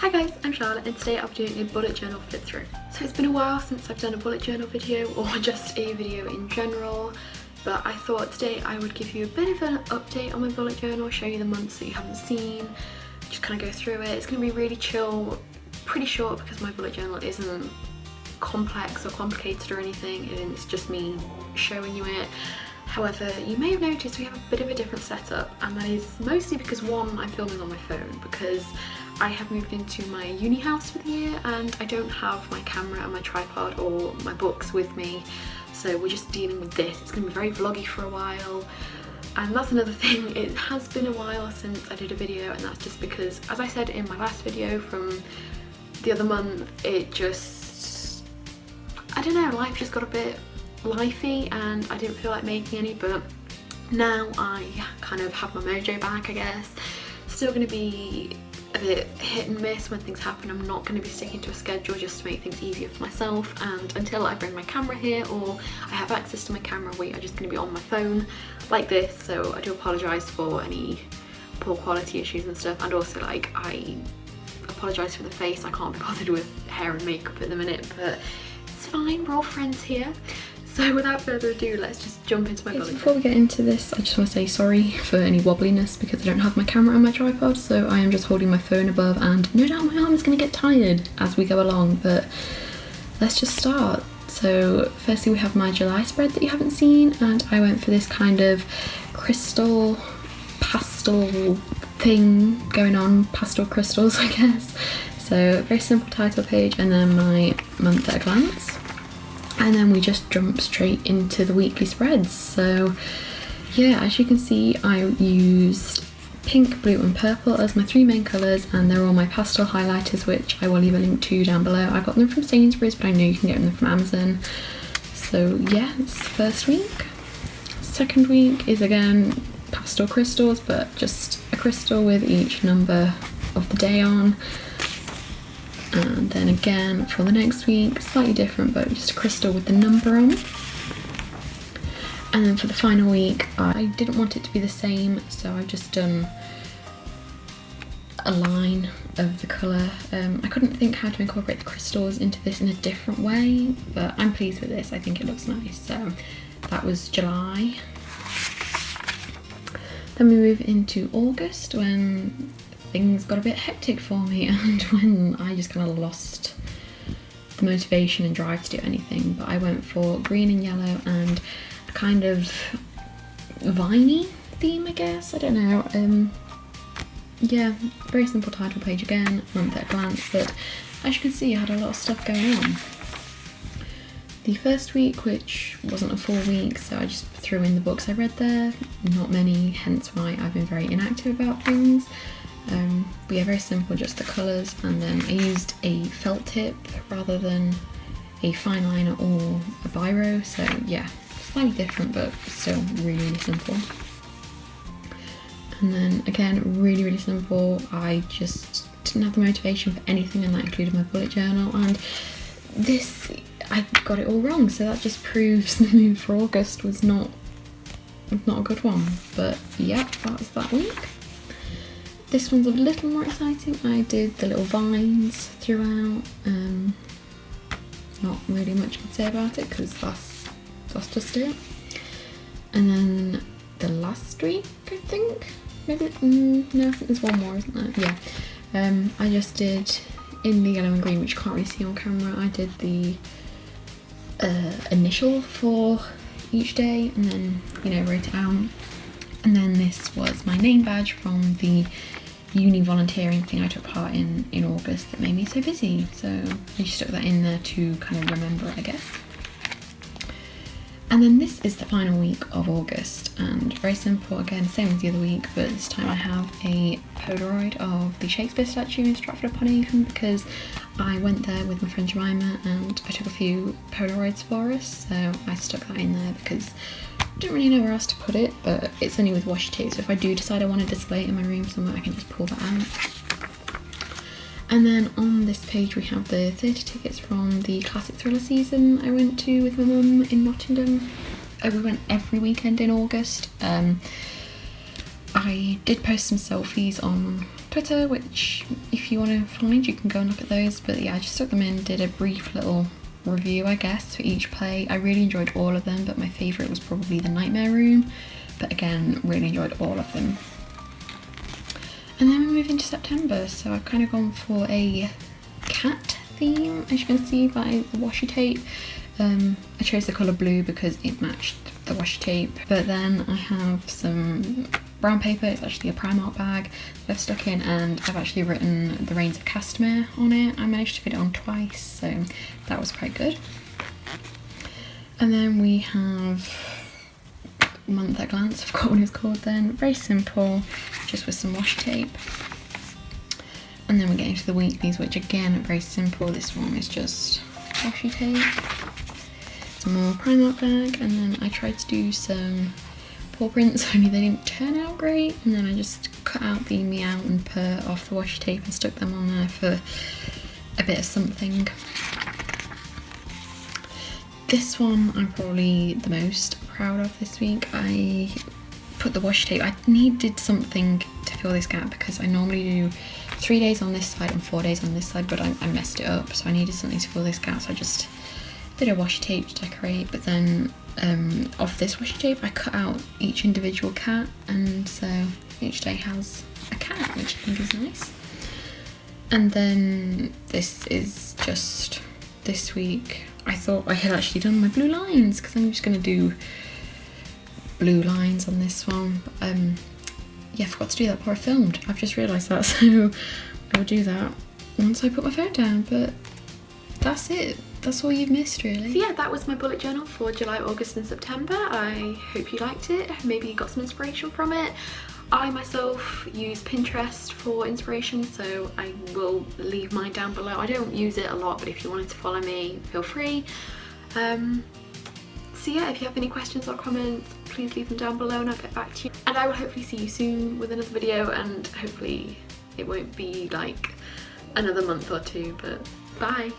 Hi guys, I'm Charlotte and today I'll be doing a bullet journal flip through. So it's been a while since I've done a bullet journal video or just a video in general, but I thought today I would give you a bit of an update on my bullet journal, show you the months that you haven't seen, just kind of go through it. It's going to be really chill, pretty short because my bullet journal isn't complex or complicated or anything, and it's just me showing you it. However, you may have noticed we have a bit of a different setup, and that is mostly because one, I'm filming on my phone because I have moved into my uni house for the year and I don't have my camera and my tripod or my books with me, so we're just dealing with this. It's going to be very vloggy for a while, and that's another thing, it has been a while since I did a video, and that's just because, as I said in my last video from the other month, it just, I don't know, life just got a bit lifey and I didn't feel like making any, but now I kind of have my mojo back, I guess. Still going to be a bit hit and miss when things happen. I'm not going to be sticking to a schedule just to make things easier for myself, and until I bring my camera here or I have access to my camera, we are just going to be on my phone like this. So I do apologise for any poor quality issues and stuff, and also like I apologise for the face. I can't be bothered with hair and makeup at the minute, but it's fine, we're all friends here. So without further ado, let's just jump into my bullet. Before we get into this, I just want to say sorry for any wobbliness because I don't have my camera on my tripod, so I am just holding my phone above, and no doubt my arm is going to get tired as we go along, but let's just start. So firstly we have my July spread that you haven't seen, and I went for this kind of crystal pastel thing going on, pastel crystals I guess. So very simple title page and then my month at a glance. And then we just jump straight into the weekly spreads. So yeah, as you can see, I used pink, blue and purple as my three main colours, and they're all my pastel highlighters, which I will leave a link to down below. I got them from Sainsbury's, but I know you can get them from Amazon. So yeah, it's the first week. Second week is again pastel crystals, but just a crystal with each number of the day on. And then again for the next week, slightly different, but just a crystal with the number on. And then for the final week, I didn't want it to be the same, so I've just done a line of the colour. I couldn't think how to incorporate the crystals into this in a different way, but I'm pleased with this. I think it looks nice. So that was July. Then we move into August, when things got a bit hectic for me and when I just kind of lost the motivation and drive to do anything. But I went for green and yellow and a kind of viney theme, I guess. I don't know. Yeah, very simple title page again, month at a glance, but as you can see I had a lot of stuff going on. The first week, which wasn't a full week, so I just threw in the books I read there. Not many, hence why I've been very inactive about things. But yeah, very simple, just the colours, and then I used a felt tip rather than a fine liner or a biro, so yeah, slightly different but still really, really simple. And then again, really, really simple. I just didn't have the motivation for anything, and that included my bullet journal, and this, I got it all wrong, so that just proves the move for August was not a good one. But yeah, that was that week. This one's a little more exciting. I did the little vines throughout. Not really much I can say about it because that's just it. And then the last week, I think, maybe, no, I think there's one more, isn't there? Yeah. I just did, in the yellow and green, which you can't really see on camera, I did the initial for each day and then, you know, wrote it out. And then this was my name badge from the uni volunteering thing I took part in August that made me so busy, so I just stuck that in there to kind of remember it, I guess. And then this is the final week of August, and very simple again, same as the other week, but this time I have a Polaroid of the Shakespeare statue in Stratford-upon-Avon because I went there with my friend Jemima and I took a few Polaroids for us, so I stuck that in there because I don't really know where else to put it, but it's only with washi tape, so if I do decide I want to display it in my room somewhere, I can just pull that out. And then on this page we have the theatre tickets from the classic thriller season I went to with my mum in Nottingham. We went every weekend in August. I did post some selfies on Twitter, which if you want to find, you can go and look at those. But yeah, I just took them in, did a brief little review, I guess, for each play. I really enjoyed all of them, but my favourite was probably The Nightmare Room. But again, really enjoyed all of them. And then we move into September, so I've kind of gone for a cat theme, as you can see by the washi tape. I chose the colour blue because it matched the washi tape. But then I have some brown paper, it's actually a Primark bag that I've stuck in, and I've actually written The Reigns of Castamere on it. I managed to fit it on twice, so that was quite good. And then we have Month at Glance, I forgot what it was called then. Very simple, just with some washi tape. And then we get into the weeklies, which again are very simple. This one is just washi tape. Some more Primark bag, and then I tried to do some paw prints, only they didn't turn out great. And then I just cut out the meow and purr off the washi tape and stuck them on there for a bit of something. This one I'm probably the most proud of this week. I put the washi tape, I needed something to fill this gap because I normally do 3 days on this side and 4 days on this side, but I messed it up, so I needed something to fill this gap, so I just did a washi tape to decorate. But then off this washi tape I cut out each individual cat, and so each day has a cat, which I think is nice. And then this is just this week. I thought I had actually done my blue lines because I'm just going to do blue lines on this one. But, yeah, I forgot to do that before I filmed. I've just realised that, so I'll do that once I put my phone down. But that's it. That's all you've missed, really. So yeah, that was my bullet journal for July, August and September. I hope you liked it. Maybe you got some inspiration from it. I myself use Pinterest for inspiration, so I will leave mine down below. I don't use it a lot, but if you wanted to follow me, feel free. So yeah, if you have any questions or comments, please leave them down below and I'll get back to you. And I will hopefully see you soon with another video, and hopefully it won't be like another month or two, but bye.